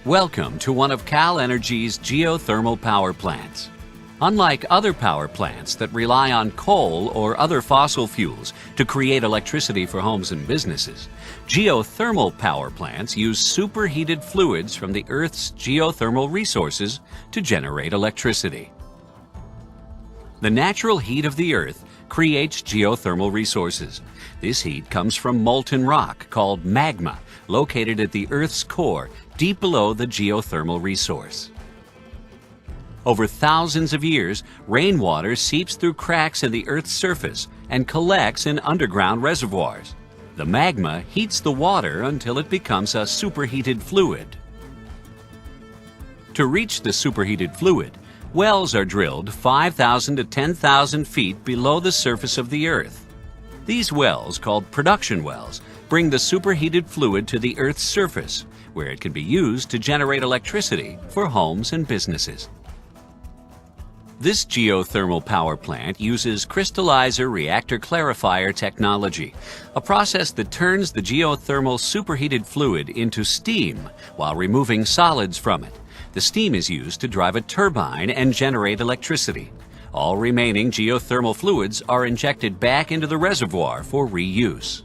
Welcome to one of Cal Energy's geothermal power plants. Unlike other power plants that rely on coal or other fossil fuels to create electricity for homes and businesses, geothermal power plants use superheated fluids from the Earth's geothermal resources to generate electricity. The natural heat of the Earth creates geothermal resources. This heat comes from molten rock called magma, located at the Earth's core, deep below the geothermal resource. Over thousands of years, rainwater seeps through cracks in the Earth's surface and collects in underground reservoirs. The magma heats the water until it becomes a superheated fluid. To reach the superheated fluid, wells are drilled 5,000 to 10,000 feet below the surface of the Earth. These wells, called production wells, bring the superheated fluid to the Earth's surface, where it can be used to generate electricity for homes and businesses. This geothermal power plant uses crystallizer reactor clarifier technology, a process that turns the geothermal superheated fluid into steam while removing solids from it. The steam is used to drive a turbine and generate electricity. All remaining geothermal fluids are injected back into the reservoir for reuse.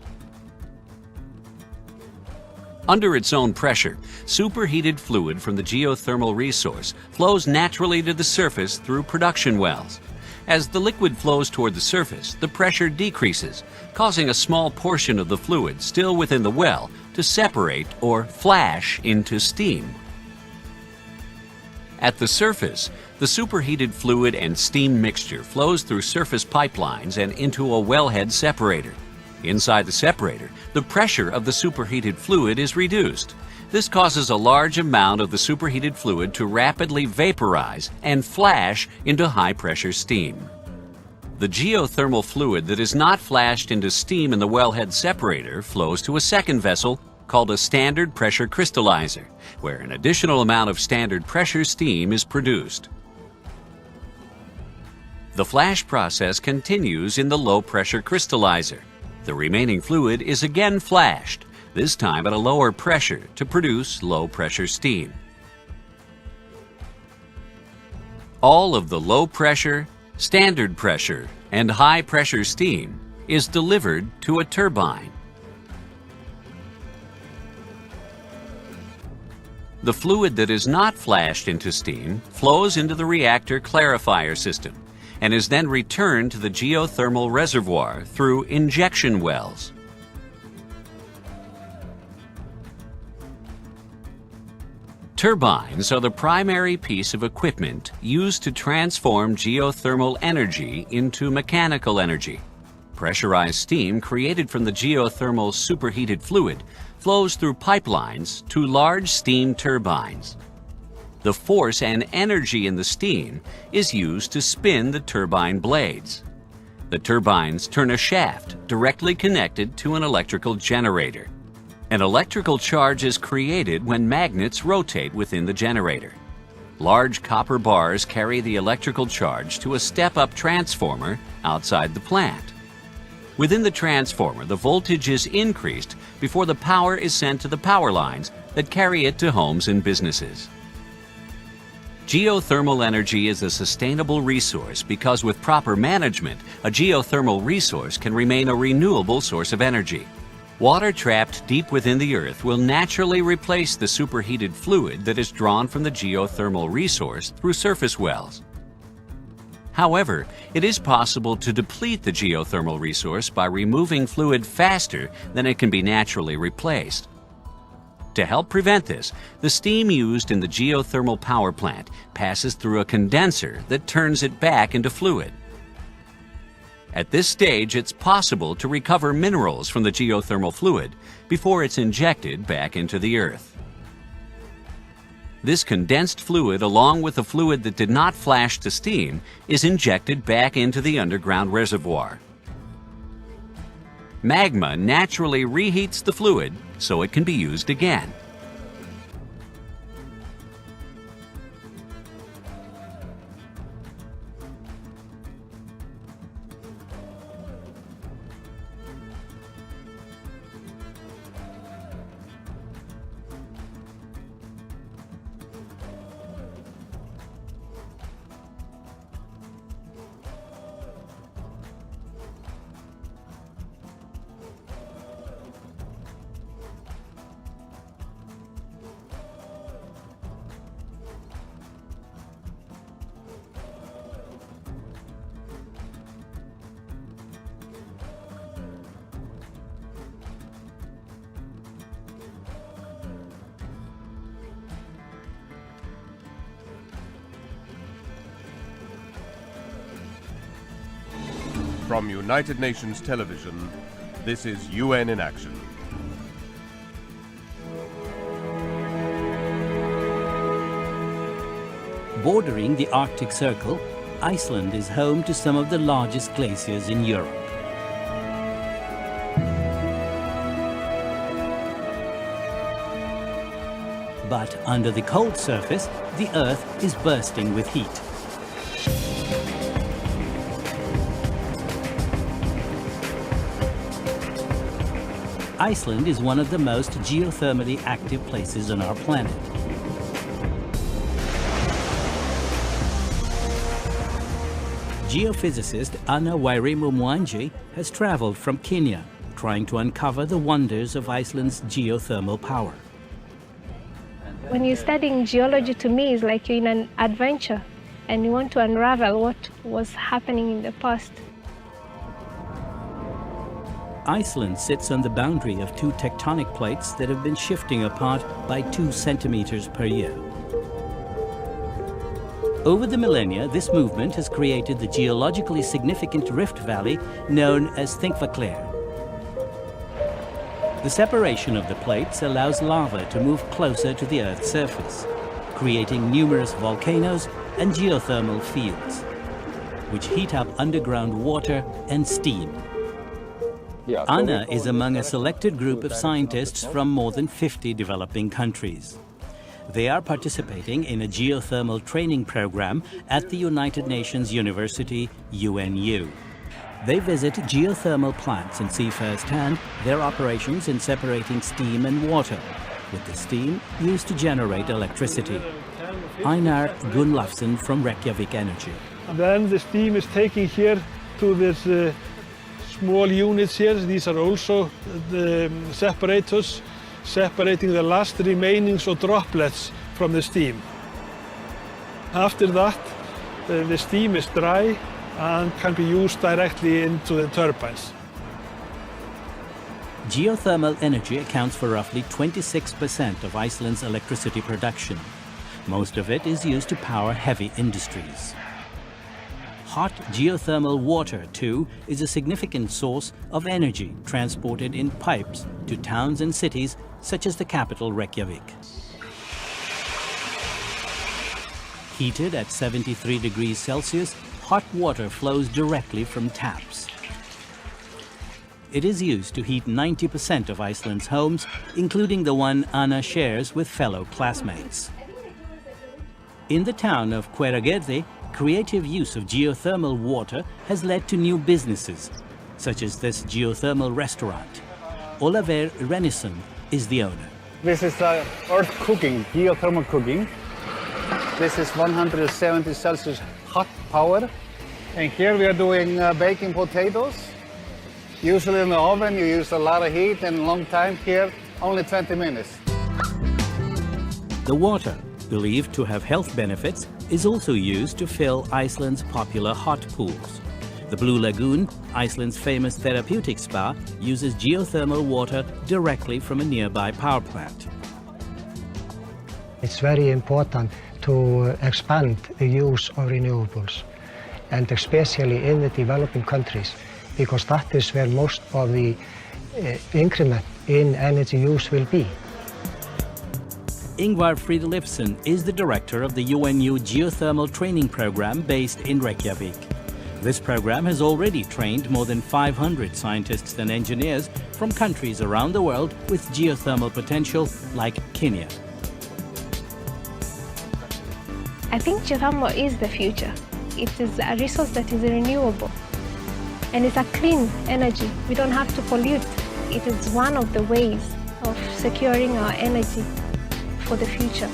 Under its own pressure, superheated fluid from the geothermal resource flows naturally to the surface through production wells. As the liquid flows toward the surface, the pressure decreases, causing a small portion of the fluid still within the well to separate or flash into steam. At the surface, the superheated fluid and steam mixture flows through surface pipelines and into a wellhead separator. Inside the separator, the pressure of the superheated fluid is reduced. This causes a large amount of the superheated fluid to rapidly vaporize and flash into high-pressure steam. The geothermal fluid that is not flashed into steam in the wellhead separator flows to a second vessel called a standard pressure crystallizer, where an additional amount of standard pressure steam is produced. The flash process continues in the low-pressure crystallizer. The remaining fluid is again flashed, this time at a lower pressure to produce low-pressure steam. All of the low-pressure, standard pressure, and high-pressure steam is delivered to a turbine. The fluid that is not flashed into steam flows into the reactor clarifier system and is then returned to the geothermal reservoir through injection wells. Turbines are the primary piece of equipment used to transform geothermal energy into mechanical energy. Pressurized steam created from the geothermal superheated fluid flows through pipelines to large steam turbines. The force and energy in the steam is used to spin the turbine blades. The turbines turn a shaft directly connected to an electrical generator. An electrical charge is created when magnets rotate within the generator. Large copper bars carry the electrical charge to a step-up transformer outside the plant. Within the transformer, the voltage is increased before the power is sent to the power lines that carry it to homes and businesses. Geothermal energy is a sustainable resource because with proper management, a geothermal resource can remain a renewable source of energy. Water trapped deep within the Earth will naturally replace the superheated fluid that is drawn from the geothermal resource through surface wells. However, it is possible to deplete the geothermal resource by removing fluid faster than it can be naturally replaced. To help prevent this, the steam used in the geothermal power plant passes through a condenser that turns it back into fluid. At this stage, it's possible to recover minerals from the geothermal fluid before it's injected back into the Earth. This condensed fluid, along with the fluid that did not flash to steam, is injected back into the underground reservoir. Magma naturally reheats the fluid so it can be used again. From United Nations Television, this is UN in Action. Bordering the Arctic Circle, Iceland is home to some of the largest glaciers in Europe. But under the cold surface, the Earth is bursting with heat. Iceland is one of the most geothermally active places on our planet. Geophysicist Anna Wairimu has traveled from Kenya, trying to uncover the wonders of Iceland's geothermal power. When you're studying geology, to me, it's like you're in an adventure and you want to unravel what was happening in the past. Iceland sits on the boundary of two tectonic plates that have been shifting apart by 2 centimeters per year. Over the millennia, this movement has created the geologically significant rift valley known as Þingvallaklær. The separation of the plates allows lava to move closer to the Earth's surface, creating numerous volcanoes and geothermal fields, which heat up underground water and steam. Anna is among a selected group of scientists from more than 50 developing countries. They are participating in a geothermal training program at the United Nations University, UNU. They visit geothermal plants and see firsthand their operations in separating steam and water, with the steam used to generate electricity. Einar Gunnlafsson from Reykjavik Energy. And then the steam is taken here to this small units here. These are also the separators, separating the last remainings of droplets from the steam. After that, the steam is dry and can be used directly into the turbines. Geothermal energy accounts for roughly 26% of Iceland's electricity production. Most of it is used to power heavy industries. Hot geothermal water, too, is a significant source of energy transported in pipes to towns and cities such as the capital Reykjavik. Heated at 73 degrees Celsius, hot water flows directly from taps. It is used to heat 90% of Iceland's homes, including the one Anna shares with fellow classmates. In the town of Hveragerði, creative use of geothermal water has led to new businesses, such as this geothermal restaurant. Ólafur Rennisson is the owner. This is earth cooking, geothermal cooking. This is 170 Celsius hot power. And here we are doing baking potatoes. Usually in the oven you use a lot of heat and a long time. Here, only 20 minutes. The water, believed to have health benefits, is also used to fill Iceland's popular hot pools. The Blue Lagoon, Iceland's famous therapeutic spa, uses geothermal water directly from a nearby power plant. It's very important to expand the use of renewables, and especially in the developing countries, because that is where most of the increment in energy use will be. Ingvar Fridolfsson is the director of the UNU geothermal training program based in Reykjavik. This program has already trained more than 500 scientists and engineers from countries around the world with geothermal potential like Kenya. I think geothermal is the future. It is a resource that is renewable and it's a clean energy. We don't have to pollute. It is one of the ways of securing our energy for the future.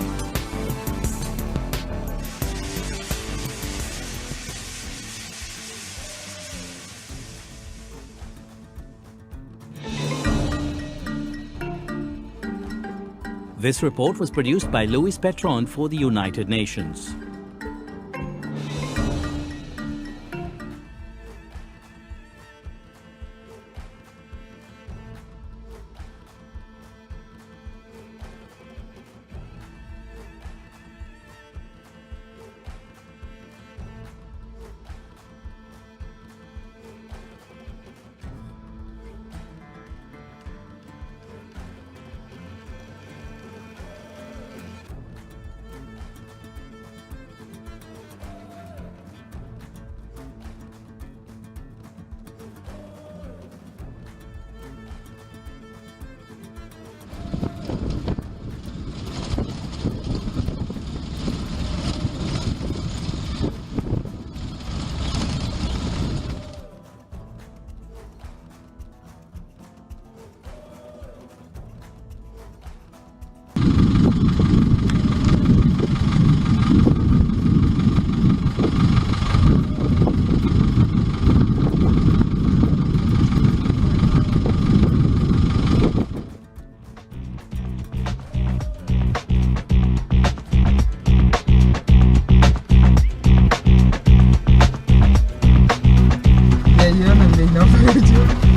This report was produced by Luis Petron for the United Nations. enough.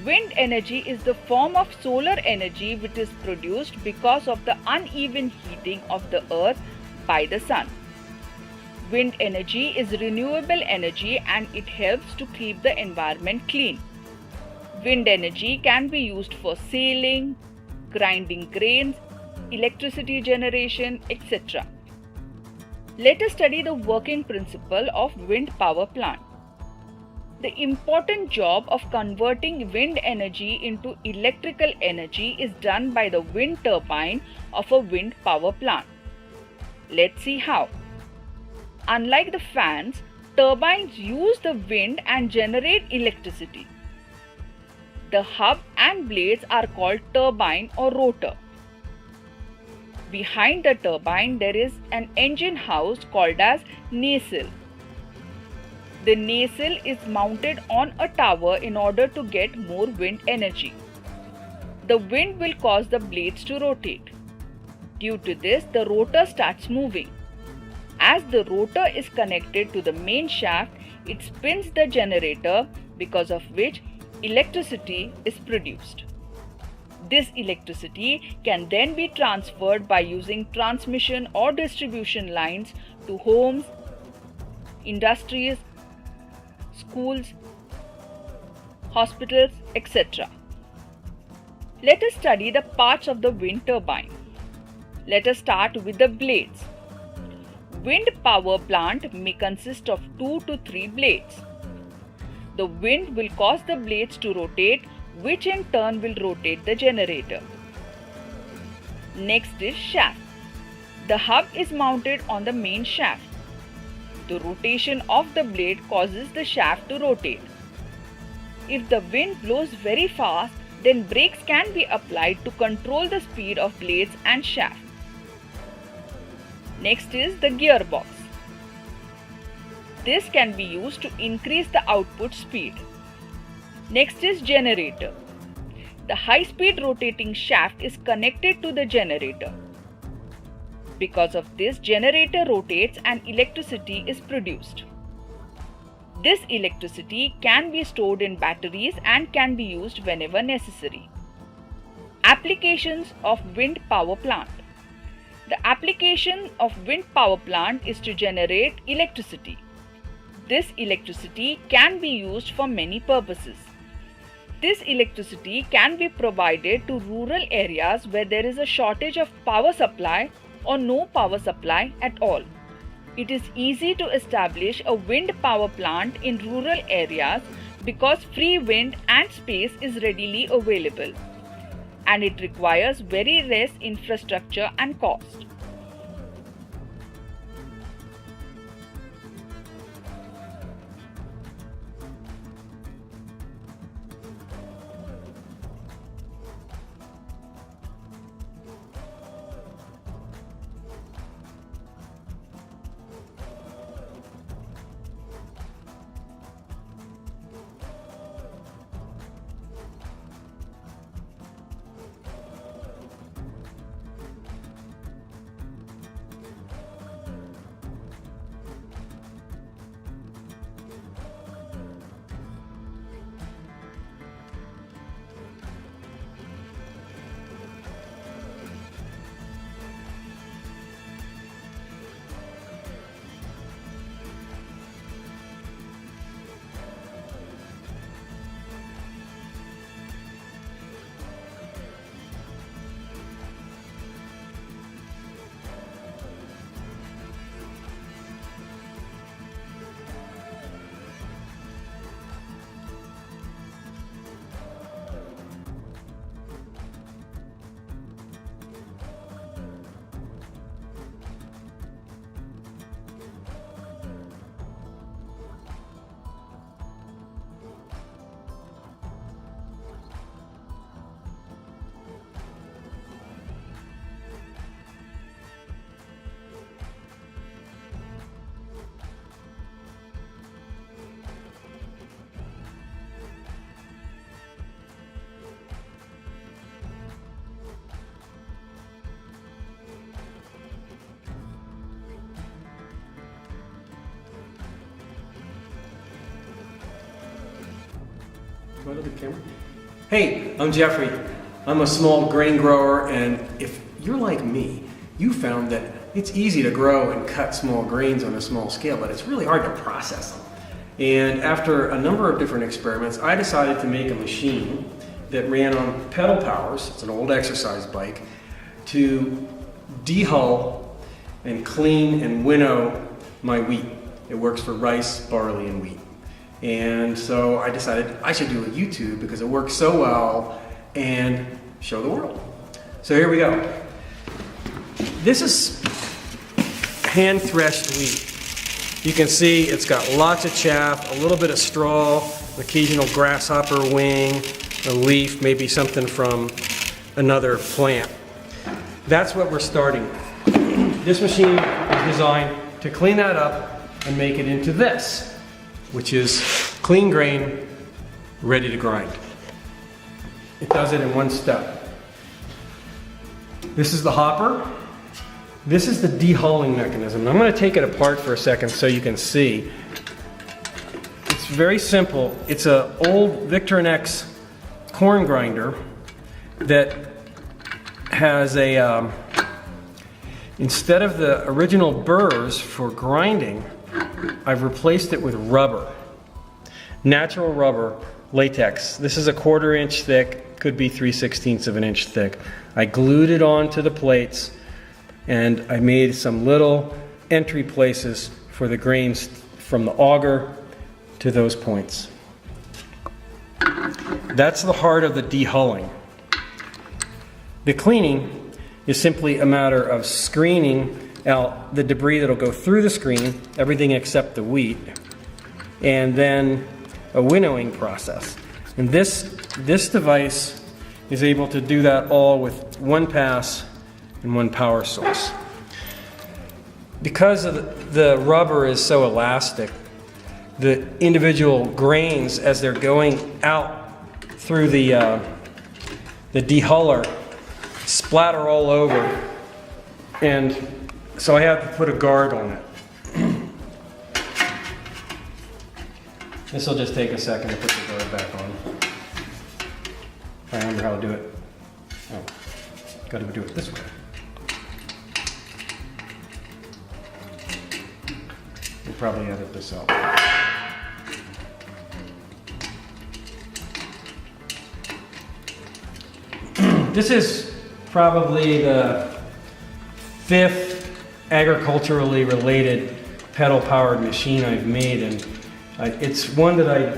Wind energy is the form of solar energy which is produced because of the uneven heating of the earth by the sun. Wind energy is renewable energy and it helps to keep the environment clean. Wind energy can be used for sailing, grinding grains, electricity generation, etc. Let us study the working principle of wind power plant. The important job of converting wind energy into electrical energy is done by the wind turbine of a wind power plant. Let's see how. Unlike the fans, turbines use the wind and generate electricity. The hub and blades are called turbine or rotor. Behind the turbine, there is an engine house called as nacelle. The nacelle is mounted on a tower in order to get more wind energy. The wind will cause the blades to rotate. Due to this, the rotor starts moving. As the rotor is connected to the main shaft, it spins the generator, because of which electricity is produced. This electricity can then be transferred by using transmission or distribution lines to homes, industries, schools, hospitals, etc. Let us study the parts of the wind turbine. Let us start with the blades. Wind power plant may consist of 2 to 3 blades. The wind will cause the blades to rotate, which in turn will rotate the generator. Next is shaft. The hub is mounted on the main shaft. The rotation of the blade causes the shaft to rotate. If the wind blows very fast, then brakes can be applied to control the speed of blades and shaft. Next is the gearbox. This can be used to increase the output speed. Next is generator. The high-speed rotating shaft is connected to the generator. Because of this, generator rotates and electricity is produced. This electricity can be stored in batteries and can be used whenever necessary. Applications of wind power plant. The application of wind power plant is to generate electricity. This electricity can be used for many purposes. This electricity can be provided to rural areas where there is a shortage of power supply or no power supply at all. It is easy to establish a wind power plant in rural areas because free wind and space is readily available, and it requires very less infrastructure and cost. Right on the camera. Hey, I'm Jeffrey. I'm a small grain grower, and if you're like me, you found that it's easy to grow and cut small grains on a small scale, but it's really hard to process them. And after a number of different experiments, I decided to make a machine that ran on pedal powers, it's an old exercise bike, to dehull and clean and winnow my wheat. It works for rice, barley, and wheat. And so I decided I should do a YouTube because it works so well and show the world. So here we go. This is hand threshed wheat. You can see it's got lots of chaff, a little bit of straw, an occasional grasshopper wing, a leaf, maybe something from another plant. That's what we're starting with. This machine is designed to clean that up and make it into this, which is clean grain, ready to grind. It does it in one step. This is the hopper. This is the dehulling mechanism. I'm going to take it apart for a second so you can see. It's very simple. It's an old Victorinox corn grinder that has a, instead of the original burrs for grinding, I've replaced it with rubber. Natural rubber, latex. This is a 1/4 inch thick, could be 3/16 of an inch thick. I glued it onto the plates and I made some little entry places for the grains from the auger to those points. That's the heart of the dehulling. The cleaning is simply a matter of screening out the debris that'll go through the screen, everything except the wheat, and then a winnowing process. And this device is able to do that all with one pass and one power source. Because of the rubber is so elastic, the individual grains, as they're going out through the dehuller, splatter all over, and so I have to put a guard on it. This will just take a second to put the guard back on. If I remember how to do it. Oh, got to do it this way. We'll probably edit this out. This is probably the 5th agriculturally related pedal-powered machine I've made, and it's one that I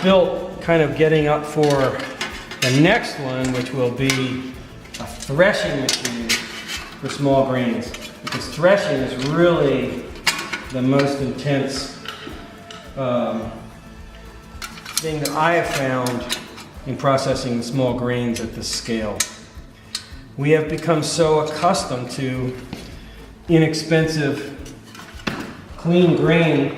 built kind of getting up for the next one, which will be a threshing machine for small grains, because threshing is really the most intense thing that I have found in processing small grains at this scale. We have become so accustomed to inexpensive, clean grain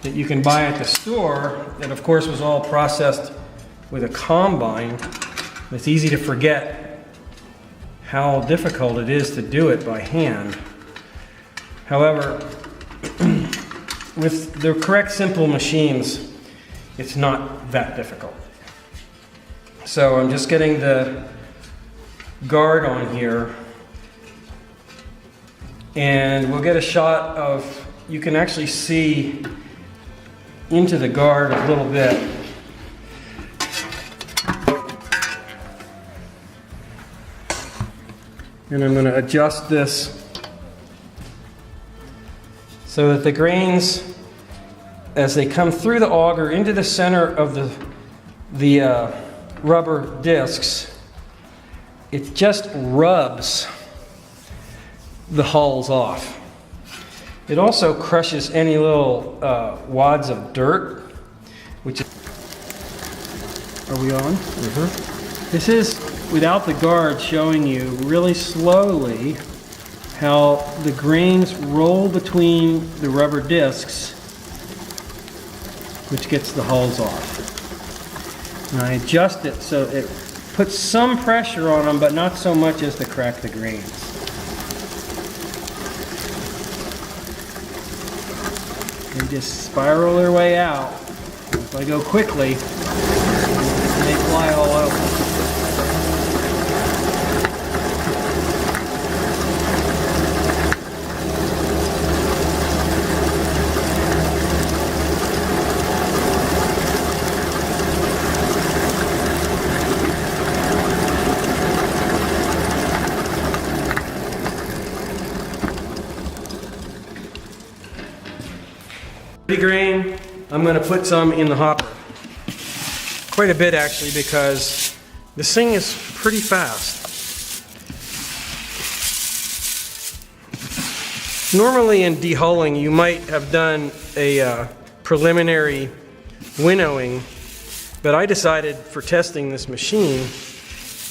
that you can buy at the store that of course was all processed with a combine. It's easy to forget how difficult it is to do it by hand. However, with the correct simple machines, it's not that difficult. So I'm just getting the guard on here, and we'll get a shot of, you can actually see into the guard a little bit. And I'm going to adjust this so that the grains, as they come through the auger into the center of the rubber discs, it just rubs the hulls off. It also crushes any little wads of dirt, which is... Are we on? Mm-hmm. This is without the guard, showing you really slowly how the grains roll between the rubber discs, which gets the hulls off. And I adjust it so it puts some pressure on them, but not so much as to crack the grains. They just spiral their way out. If I go quickly, they fly all over. Grain, I'm going to put some in the hopper. Quite a bit actually, because this thing is pretty fast. Normally in dehulling you might have done a preliminary winnowing, but I decided for testing this machine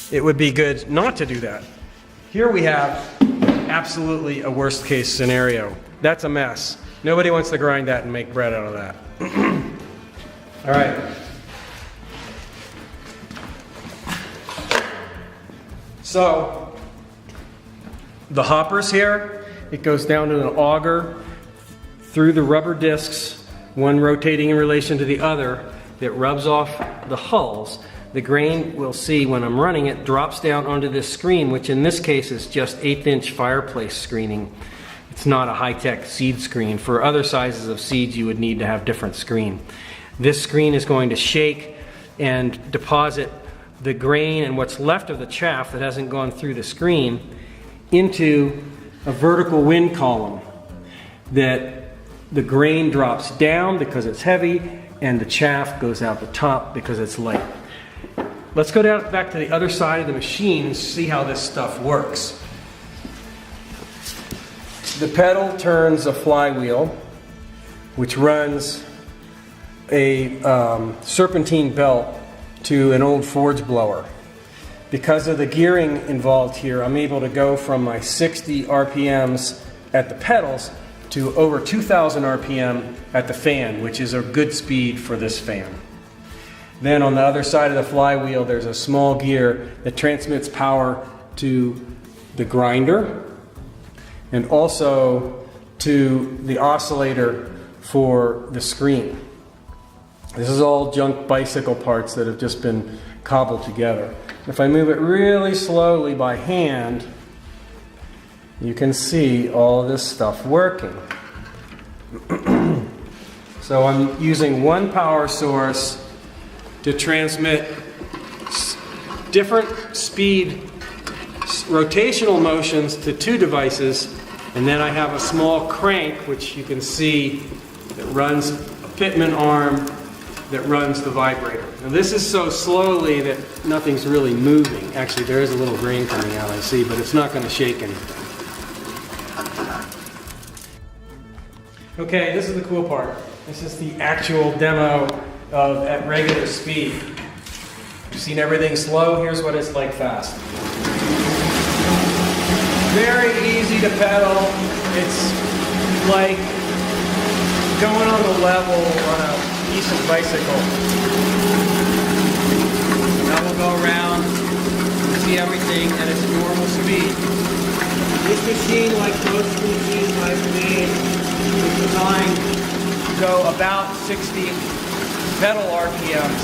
it would be good not to do that, Here we have absolutely a worst case scenario. That's a mess. Nobody wants to grind that and make bread out of that. All right. So, the hoppers here, it goes down to an auger through the rubber discs, one rotating in relation to the other, that rubs off the hulls. The grain, we'll see when I'm running it, drops down onto this screen, which in this case is just 1/8" fireplace screening. It's not a high-tech seed screen. For other sizes of seeds, you would need to have different screen. This screen is going to shake and deposit the grain and what's left of the chaff that hasn't gone through the screen into a vertical wind column that the grain drops down because it's heavy and the chaff goes out the top because it's light. Let's go down back to the other side of the machine and see how this stuff works. The pedal turns a flywheel which runs a serpentine belt to an old forge blower. Because of the gearing involved here, I'm able to go from my 60 RPMs at the pedals to over 2,000 RPM at the fan, which is a good speed for this fan. Then on the other side of the flywheel, there's a small gear that transmits power to the grinder and also to the oscillator for the screen. This is all junk bicycle parts that have just been cobbled together. If I move it really slowly by hand, you can see all this stuff working. So I'm using one power source to transmit different speed rotational motions to two devices, and then I have a small crank which you can see that runs a Pitman arm that runs the vibrator. Now this is so slowly that nothing's really moving. Actually, there is a little grain coming out, I see, but it's not going to shake anything. Okay, this is the cool part. This is the actual demo of at regular speed. You've seen everything slow, here's what it's like fast. Very easy to pedal. It's like going on the level on a decent bicycle. Now we'll go around and see everything at its normal speed. This machine, like most machines I've made, is designed to go about 60 pedal RPMs.